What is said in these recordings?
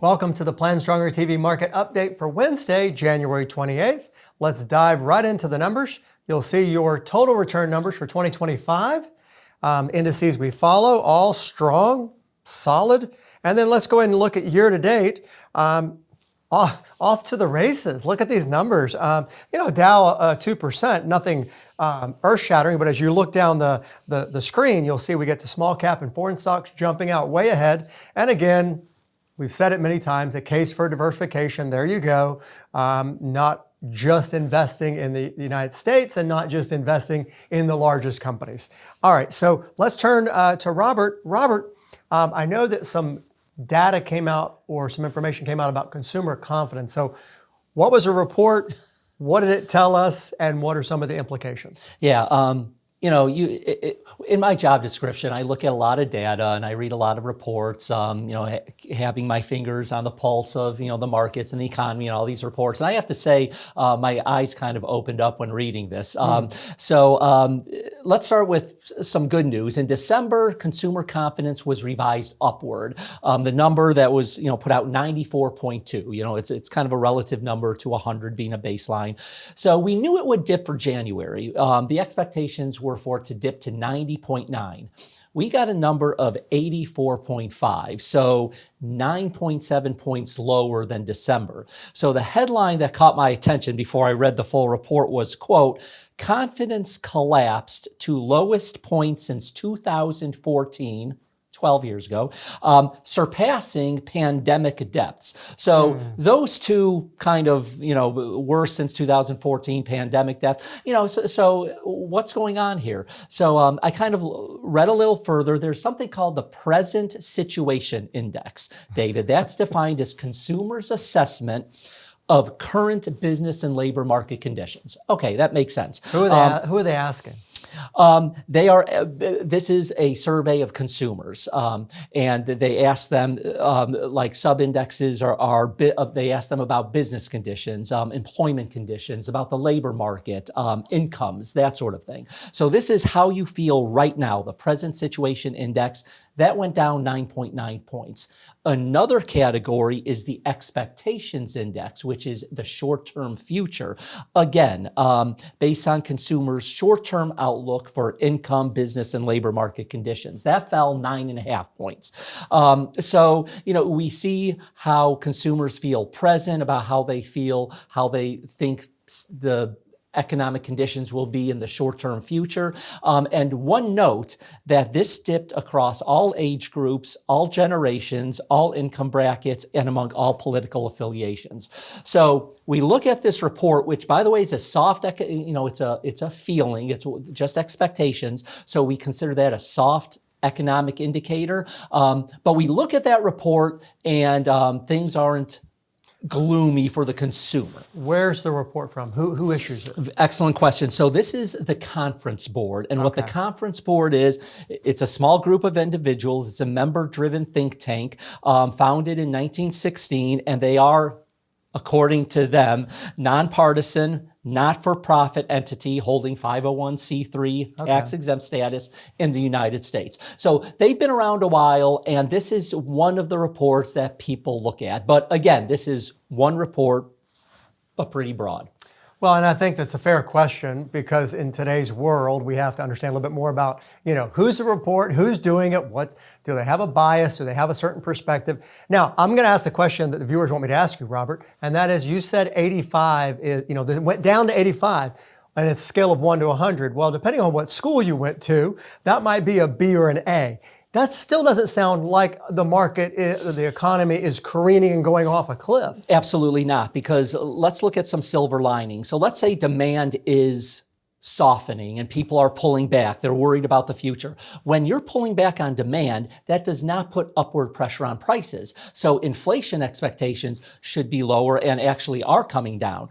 Welcome to the PlanStrongerTV market update for Wednesday, January 28th. Let's dive right into the numbers. You'll see your total return numbers for 2025. Indices we follow, all strong, solid. And then let's go ahead and look at year to date. Off to the races. Look at these numbers. Dow 2%, nothing earth-shattering, but as you look down the screen, you'll see we get to small cap and foreign stocks jumping out way ahead. And again, we've said it many times, a case for diversification. There you go. Not just investing in the United States and not just investing in the largest companies. All right, so let's turn to Robert. Robert, I know that some data came out or some information came out about consumer confidence. So what was the report? What did it tell us? And what are some of the implications? Yeah. In my job description, I look at a lot of data and I read a lot of reports, having my fingers on the pulse of, the markets and the economy and all these reports. And I have to say, my eyes kind of opened up when reading this. So let's start with some good news. In December, consumer confidence was revised upward. The number that was, put out 94.2, it's kind of a relative number to 100 being a baseline. So we knew it would dip for January. The expectations were for it to dip to 90.9. We got a number of 84.5, so 9.7 points lower than December. So the headline that caught my attention before I read the full report was, quote, confidence collapsed to lowest point since 2014, 12 years ago, surpassing pandemic depths. So those two kind of, worse since 2014, pandemic depths, so what's going on here? So I kind of read a little further. There's something called the Present Situation Index, David. That's defined as consumers' assessment of current business and labor market conditions. Okay, that makes sense. Who are they asking? This is a survey of consumers, and they ask them, like sub-indexes they ask them about business conditions, employment conditions, about the labor market, incomes, that sort of thing. So this is how you feel right now, the Present Situation Index. That went down 9.9 points. Another category is the Expectations Index, which is the short-term future. Again, based on consumers' short-term outlook for income, business, and labor market conditions. That fell 9.5 points. So, we see how consumers feel present, about how they feel, how they think the economic conditions will be in the short-term future. And one note that this dipped across all age groups, all generations, all income brackets, and among all political affiliations. So we look at this report, which by the way is a soft, it's a feeling, it's just expectations. So we consider that a soft economic indicator. But we look at that report and things aren't gloomy for the consumer. Where's the report from? Who issues it? Excellent question. So this is the Conference Board. And what the Conference Board is, it's a small group of individuals. It's a member-driven think tank founded in 1916. And they are, according to them, nonpartisan, not-for-profit entity holding 501c3 tax-exempt status in the United States. So they've been around a while, and this is one of the reports that people look at. But again, this is one report, but pretty broad. Well, and I think that's a fair question because in today's world, we have to understand a little bit more about, who's the report, who's doing it, do they have a bias, do they have a certain perspective? Now, I'm going to ask the question that the viewers want me to ask you, Robert, and that is, you said 85 is, it went down to 85, and it's a scale of 1 to 100. Well, depending on what school you went to, that might be a B or an A. That still doesn't sound like the market, the economy is careening and going off a cliff. Absolutely not, because let's look at some silver linings. So let's say demand is softening and people are pulling back. They're worried about the future. When you're pulling back on demand, that does not put upward pressure on prices. So inflation expectations should be lower and actually are coming down.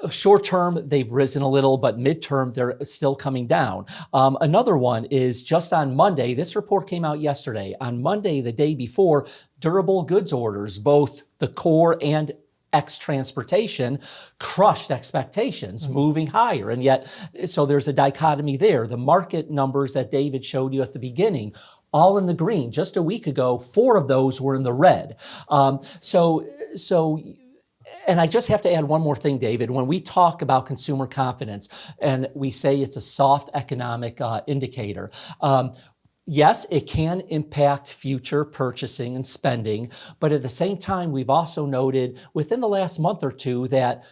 Short term, they've risen a little, but midterm, they're still coming down. Another one is just on Monday, this report came out yesterday. On Monday, the day before, durable goods orders, both the core and ex-transportation, crushed expectations, moving higher. And yet, so there's a dichotomy there. The market numbers that David showed you at the beginning all in the green. Just a week ago, 4 of those were in the red. And I just have to add one more thing, David. When we talk about consumer confidence and we say it's a soft economic indicator, yes, it can impact future purchasing and spending, but at the same time, we've also noted within the last month or two that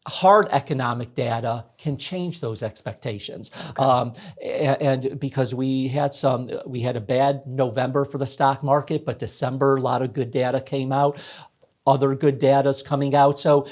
hard economic data can change those expectations. And because we had a bad November for the stock market, but December, a lot of good data came out. Other good data is coming out. So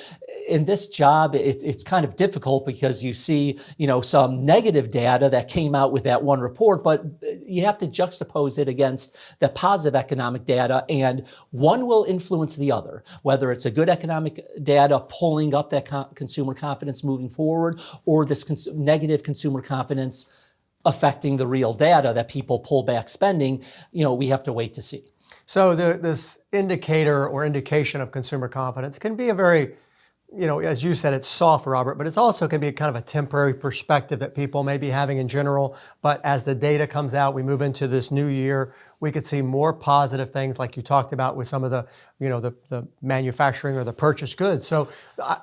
in this job, it's kind of difficult because you see, some negative data that came out with that one report, but you have to juxtapose it against the positive economic data, and one will influence the other. Whether it's a good economic data pulling up that consumer confidence moving forward, or this negative consumer confidence affecting the real data that people pull back spending, we have to wait to see. So this indicator or indication of consumer confidence can be a very, as you said, it's soft, Robert, but it's also can be kind of a temporary perspective that people may be having in general. But as the data comes out, we move into this new year, we could see more positive things like you talked about with some of the, the manufacturing or the purchased goods. So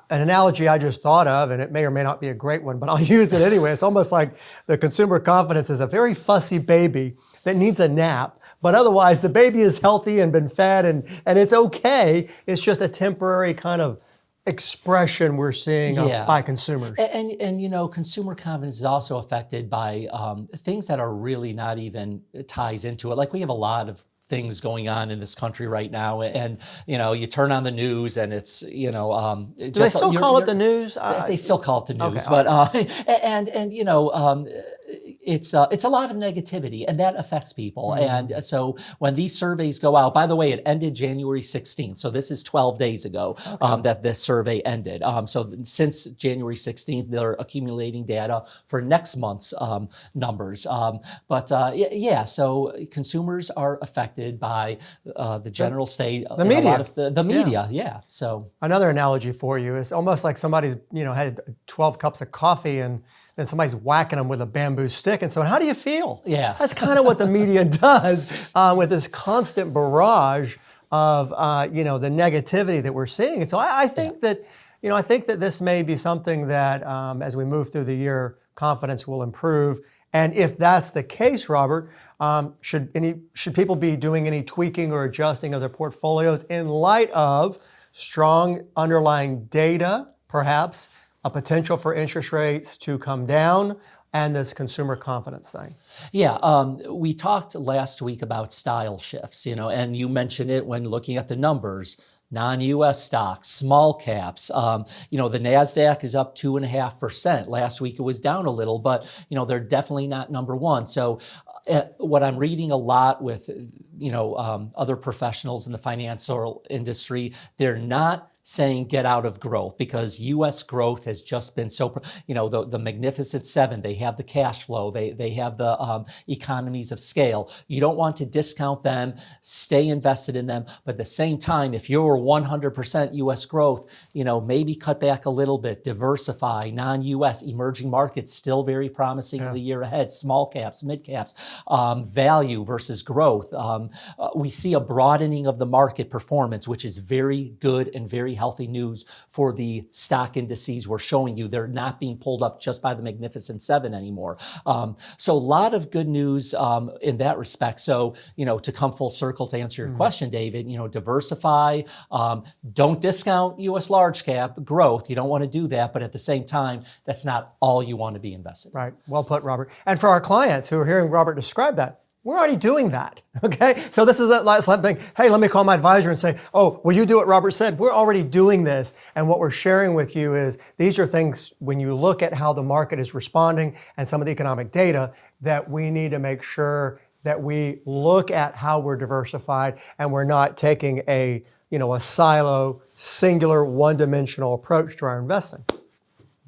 an analogy I just thought of, and it may or may not be a great one, but I'll use it anyway. It's almost like the consumer confidence is a very fussy baby that needs a nap. But otherwise, the baby is healthy and been fed, and it's okay. It's just a temporary kind of expression we're seeing by consumers. And consumer confidence is also affected by things that are really not even ties into it. Like we have a lot of things going on in this country right now, and you turn on the news and it's do they still call it the news? They still call it the news, okay, but it's a lot of negativity, and that affects people. Mm-hmm. And so when these surveys go out, by the way, it ended January 16th. So this is 12 days ago that this survey ended. So since January 16th, they're accumulating data for next month's numbers. So consumers are affected by the general state, the media, a lot of the media. So another analogy for you is almost like somebody's had 12 cups of coffee and then somebody's whacking them with a bamboo stick and so how do you feel? Yeah, that's kind of what the media does with this constant barrage of the negativity that we're seeing. And so I think that this may be something that as we move through the year, confidence will improve. And if that's the case, Robert, should people be doing any tweaking or adjusting of their portfolios in light of strong underlying data, perhaps a potential for interest rates to come down, and this consumer confidence thing? Yeah, we talked last week about style shifts, and you mentioned it when looking at the numbers. Non-U.S. stocks, small caps. The NASDAQ is up 2.5%. Last week it was down a little, but they're definitely not number one. So what I'm reading a lot with other professionals in the financial industry, they're not saying get out of growth because U.S. growth has just been so, the Magnificent Seven, they have the cash flow, they have the economies of scale. You don't want to discount them, stay invested in them, but at the same time, if you're 100% U.S. growth, maybe cut back a little bit, diversify, non-U.S. emerging markets, still very promising in the year ahead, small caps, mid caps, value versus growth. We see a broadening of the market performance, which is very good and very healthy news for the stock indices we're showing you. They're not being pulled up just by the Magnificent Seven anymore. So a lot of good news in that respect. So, to come full circle to answer your question, David, diversify, don't discount U.S. large cap growth. You don't want to do that, but at the same time, that's not all you want to be invested in. Right. Well put, Robert. And for our clients who are hearing Robert describe that, we're already doing that, okay? So this is something, hey, let me call my advisor and say, oh, will you do what Robert said? We're already doing this. And what we're sharing with you is these are things, when you look at how the market is responding and some of the economic data, that we need to make sure that we look at how we're diversified and we're not taking a silo, singular, one-dimensional approach to our investing.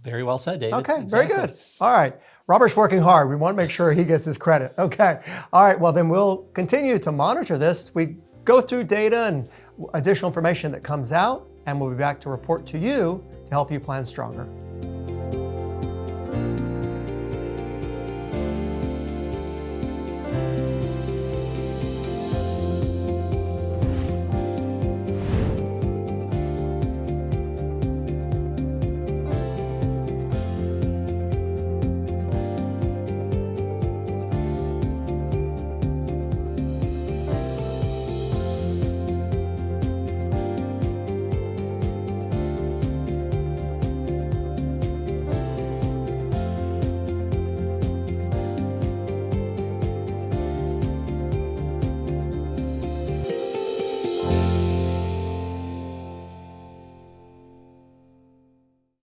Very well said, David. Okay, Exactly. Very good. All right. Robert's working hard. We want to make sure he gets his credit. Okay. All right. Well, then we'll continue to monitor this. We go through data and additional information that comes out, and we'll be back to report to you to help you plan stronger.